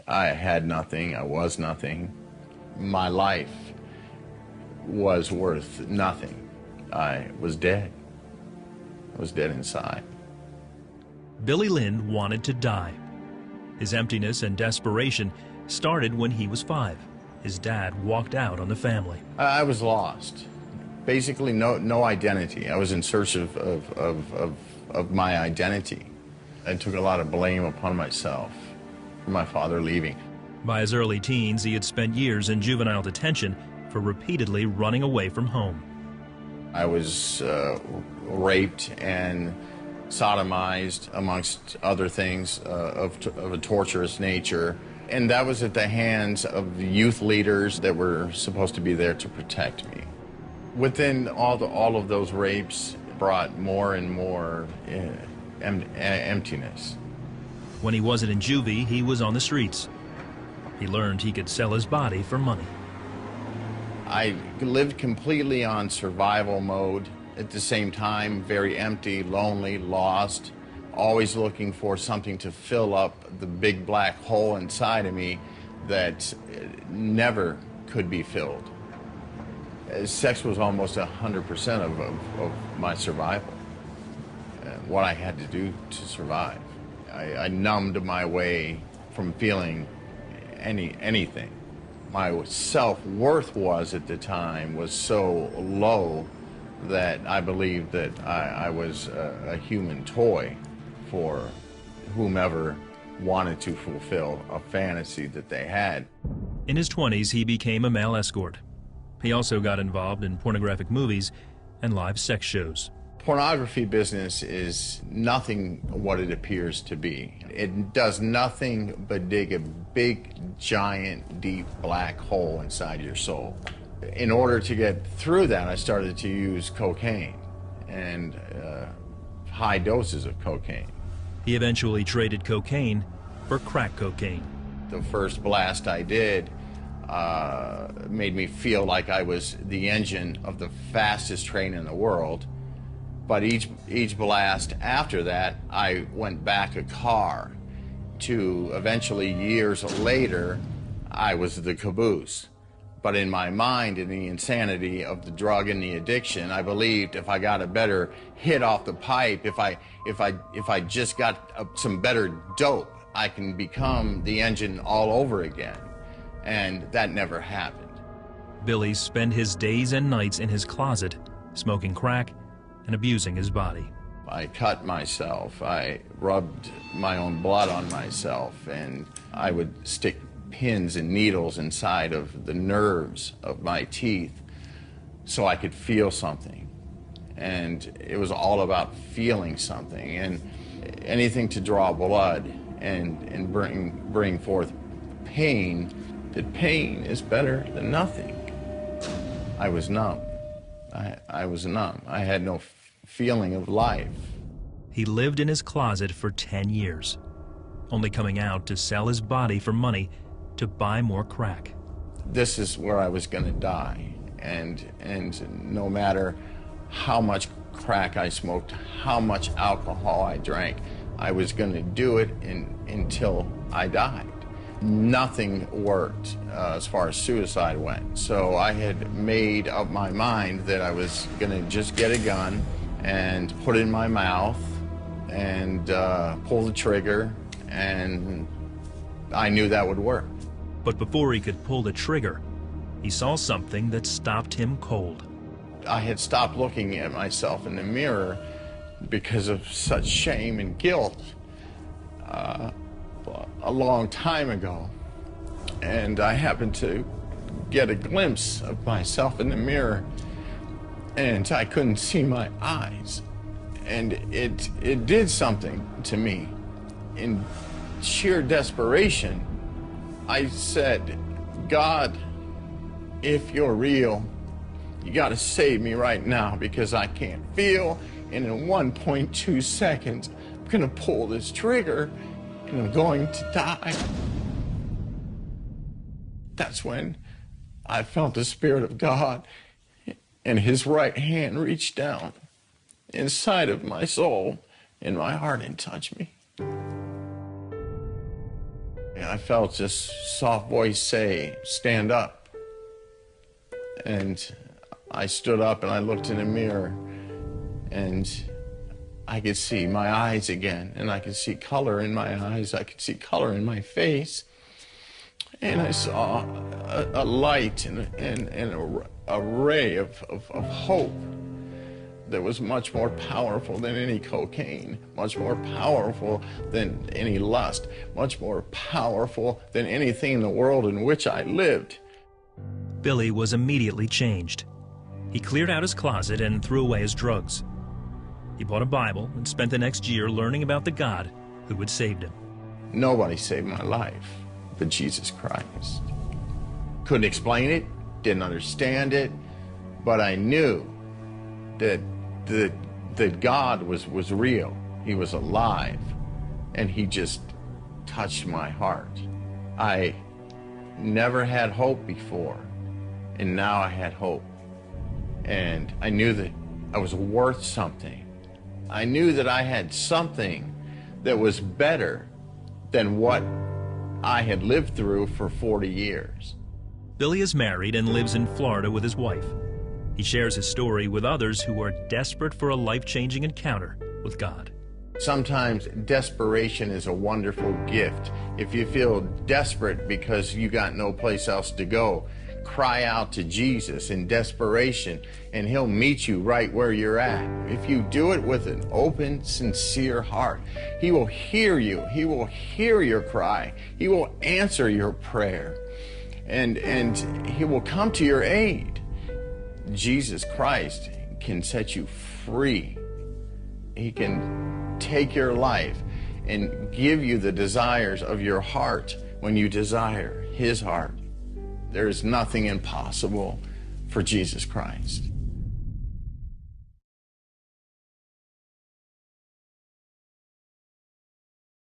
I had nothing. I was nothing. My life was worth nothing. I was dead. I was dead inside. Billy Lind wanted to die. His emptiness and desperation started when he was 5. His dad walked out on the family. I was lost. Basically, no identity. I was in search of my identity. I took a lot of blame upon myself for my father leaving. By his early teens, he had spent years in juvenile detention for repeatedly running away from home. I was raped and sodomized, amongst other things of a torturous nature. And that was at the hands of youth leaders that were supposed to be there to protect me. Within all of those rapes brought more and more emptiness. When he wasn't in juvie, he was on the streets. He learned he could sell his body for money. I lived completely on survival mode. At the same time, very empty, lonely, lost, always looking for something to fill up the big black hole inside of me that never could be filled. Sex was almost 100% of my survival, what I had to do to survive. I numbed my way from feeling anything. My self-worth at the time was so low that I believed that I was a human toy for whomever wanted to fulfill a fantasy that they had. In his 20s, he became a male escort. He also got involved in pornographic movies and live sex shows. Pornography business is nothing what it appears to be. It does nothing but dig a big, giant, deep black hole inside your soul. In order to get through that, I started to use cocaine and high doses of cocaine. He eventually traded cocaine for crack cocaine. The first blast I did made me feel like I was the engine of the fastest train in the world. But each blast after that, I went back a car to eventually, years later, I was the caboose. But in my mind, in the insanity of the drug and the addiction, I believed if I got a better hit off the pipe, if I just got some better dope, I can become the engine all over again. And that never happened. Billy spent his days and nights in his closet, smoking crack and abusing his body. I cut myself, I rubbed my own blood on myself, and I would stick pins and needles inside of the nerves of my teeth so I could feel something. And it was all about feeling something, and anything to draw blood and bring forth pain, that pain is better than nothing. I was numb. I was numb. I had no feeling of life. He lived in his closet for 10 years, only coming out to sell his body for money to buy more crack. This is where I was going to die, and no matter how much crack I smoked, how much alcohol I drank, I was going to do it until I died. Nothing worked as far as suicide went, so I had made up my mind that I was going to just get a gun and put it in my mouth and pull the trigger, and I knew that would work. But before he could pull the trigger, he saw something that stopped him cold. I had stopped looking at myself in the mirror because of such shame and guilt a long time ago. And I happened to get a glimpse of myself in the mirror, and I couldn't see my eyes. And it did something to me. In sheer desperation, I said, God, if you're real, you gotta save me right now, because I can't feel, and in 1.2 seconds, I'm gonna pull this trigger, and I'm going to die. That's when I felt the Spirit of God, and His right hand reached down inside of my soul and my heart and touched me. I felt this soft voice say, "Stand up." And I stood up and I looked in the mirror, and I could see my eyes again, and I could see color in my eyes, I could see color in my face, and I saw a light and a ray of hope that was much more powerful than any cocaine, much more powerful than any lust, much more powerful than anything in the world in which I lived. Billy was immediately changed. He cleared out his closet and threw away his drugs. He bought a Bible and spent the next year learning about the God who had saved him. Nobody saved my life but Jesus Christ. Couldn't explain it, didn't understand it, but I knew that God was real. He was alive, and he just touched my heart. I never had hope before, and now I had hope. And I knew that I was worth something. I knew that I had something that was better than what I had lived through for 40 years. Billy is married and lives in Florida with his wife. He shares his story with others who are desperate for a life-changing encounter with God. Sometimes desperation is a wonderful gift. If you feel desperate because you got no place else to go, cry out to Jesus in desperation, and he'll meet you right where you're at. If you do it with an open, sincere heart, he will hear you. He will hear your cry. He will answer your prayer, and he will come to your aid. Jesus Christ can set you free. He can take your life and give you the desires of your heart when you desire his heart. There is nothing impossible for Jesus Christ.